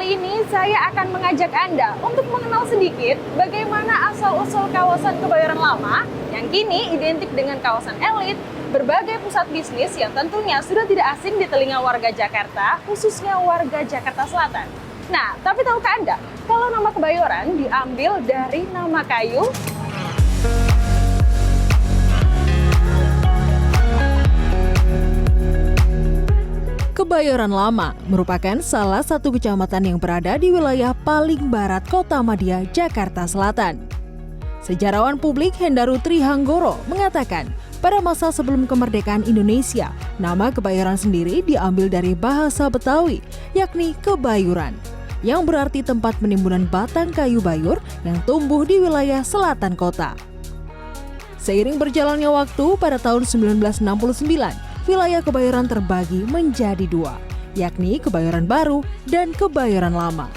Kali ini saya akan mengajak Anda untuk mengenal sedikit bagaimana asal-usul kawasan Kebayoran Lama yang kini identik dengan kawasan elit, berbagai pusat bisnis yang tentunya sudah tidak asing di telinga warga Jakarta, khususnya warga Jakarta Selatan. Nah, tapi tahukah Anda kalau nama Kebayoran diambil dari nama kayu? Kebayoran Lama merupakan salah satu kecamatan yang berada di wilayah paling barat Kota Madia, Jakarta Selatan. Sejarawan publik Hendaru Trihanggoro mengatakan, pada masa sebelum kemerdekaan Indonesia, nama Kebayoran sendiri diambil dari bahasa Betawi, yakni kebayuran, yang berarti tempat penimbunan batang kayu bayur yang tumbuh di wilayah selatan kota. Seiring berjalannya waktu, pada tahun 1969, wilayah Kebayoran terbagi menjadi dua, yakni Kebayoran Baru dan Kebayoran Lama.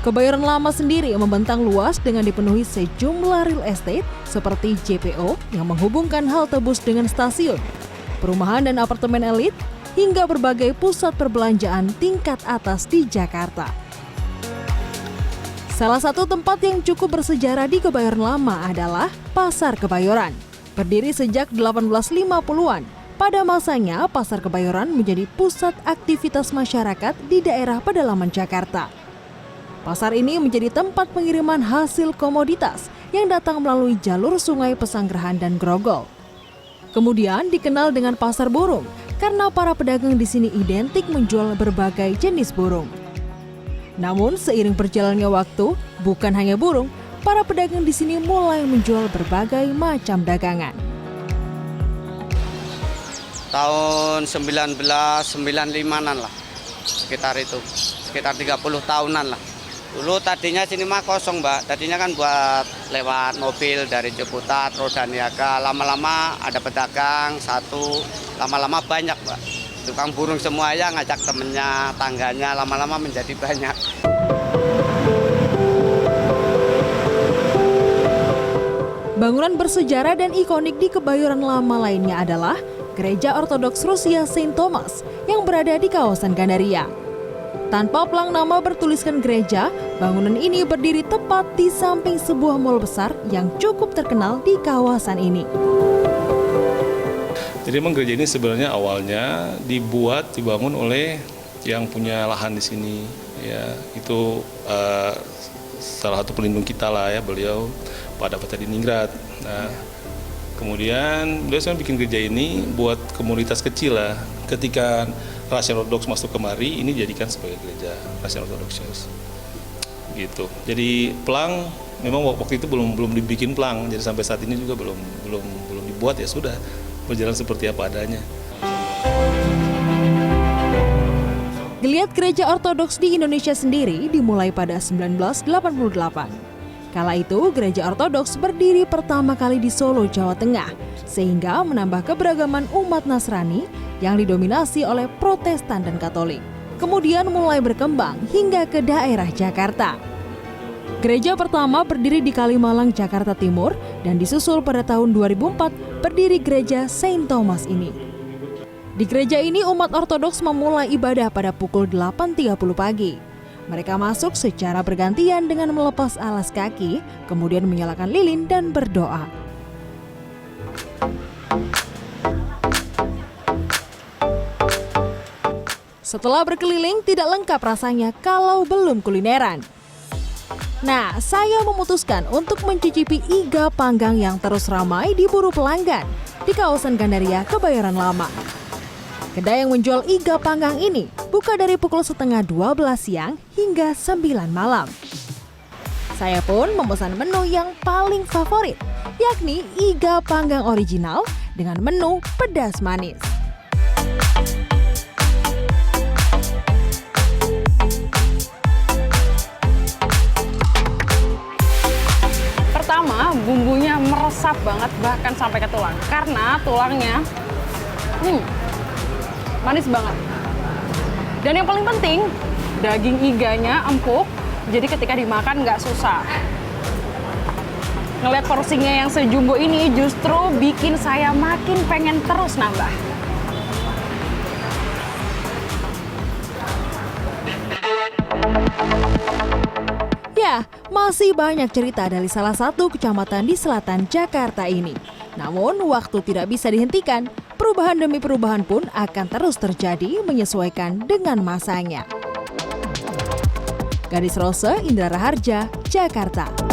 Kebayoran Lama sendiri membentang luas dengan dipenuhi sejumlah real estate seperti JPO yang menghubungkan halte bus dengan stasiun, perumahan dan apartemen elit, hingga berbagai pusat perbelanjaan tingkat atas di Jakarta. Salah satu tempat yang cukup bersejarah di Kebayoran Lama adalah Pasar Kebayoran. Berdiri sejak 1850-an, pada masanya Pasar Kebayoran menjadi pusat aktivitas masyarakat di daerah pedalaman Jakarta. Pasar ini menjadi tempat pengiriman hasil komoditas yang datang melalui jalur Sungai Pesanggerahan dan Grogol. Kemudian dikenal dengan Pasar Burung karena para pedagang di sini identik menjual berbagai jenis burung. Namun seiring berjalannya waktu, bukan hanya burung, para pedagang di sini mulai menjual berbagai macam dagangan. Tahun 1995-an lah, sekitar 30 tahunan lah. Dulu tadinya sini mah kosong, Mbak. Tadinya kan buat lewat mobil dari Ciputat, Roda Niaga. Lama-lama ada pedagang satu, lama-lama banyak, Mbak. Tukang burung semua ya ngajak temennya, tangganya, lama-lama menjadi banyak. Bangunan bersejarah dan ikonik di Kebayoran Lama lainnya adalah Gereja Ortodoks Rusia Saint Thomas yang berada di kawasan Gandaria. Tanpa pelang nama bertuliskan gereja, bangunan ini berdiri tepat di samping sebuah mal besar yang cukup terkenal di kawasan ini. Jadi memang gereja ini sebenarnya awalnya dibangun oleh yang punya lahan di sini. Ya, itu salah satu pelindung kita lah ya, beliau pada Diningrat. Nah, kemudian beliau sekarang bikin gereja ini buat komunitas kecil lah. Ketika Russian Orthodox masuk kemari, ini dijadikan sebagai gereja Russian Orthodox. Gitu. Jadi pelang memang waktu itu belum dibikin pelang. Jadi sampai saat ini juga belum dibuat, ya sudah berjalan seperti apa adanya. Geliat gereja Ortodoks di Indonesia sendiri dimulai pada 1988. Kala itu, gereja Ortodoks berdiri pertama kali di Solo, Jawa Tengah, sehingga menambah keberagaman umat Nasrani yang didominasi oleh Protestan dan Katolik. Kemudian mulai berkembang hingga ke daerah Jakarta. Gereja pertama berdiri di Kalimalang, Jakarta Timur, dan disusul pada tahun 2004 berdiri gereja Saint Thomas ini. Di gereja ini umat Ortodoks memulai ibadah pada pukul 8.30 pagi. Mereka masuk secara bergantian dengan melepas alas kaki, kemudian menyalakan lilin dan berdoa. Setelah berkeliling, tidak lengkap rasanya kalau belum kulineran. Nah, saya memutuskan untuk mencicipi iga panggang yang terus ramai diburu pelanggan di kawasan Gandaria, Kebayoran Lama. Kedai yang menjual iga panggang ini buka dari pukul 11:30 siang hingga 9 malam. Saya pun memesan menu yang paling favorit, yakni iga panggang original dengan menu pedas manis. Pertama, bumbunya meresap banget bahkan sampai ke tulang. Karena tulangnya manis banget. Dan yang paling penting, daging iganya empuk, jadi ketika dimakan nggak susah. Ngeliat porsinya yang sejumbo ini justru bikin saya makin pengen terus nambah. Masih banyak cerita dari salah satu kecamatan di selatan Jakarta ini. Namun, waktu tidak bisa dihentikan. Perubahan demi perubahan pun akan terus terjadi menyesuaikan dengan masanya. Gadis Rose, Indra Raharja, Jakarta.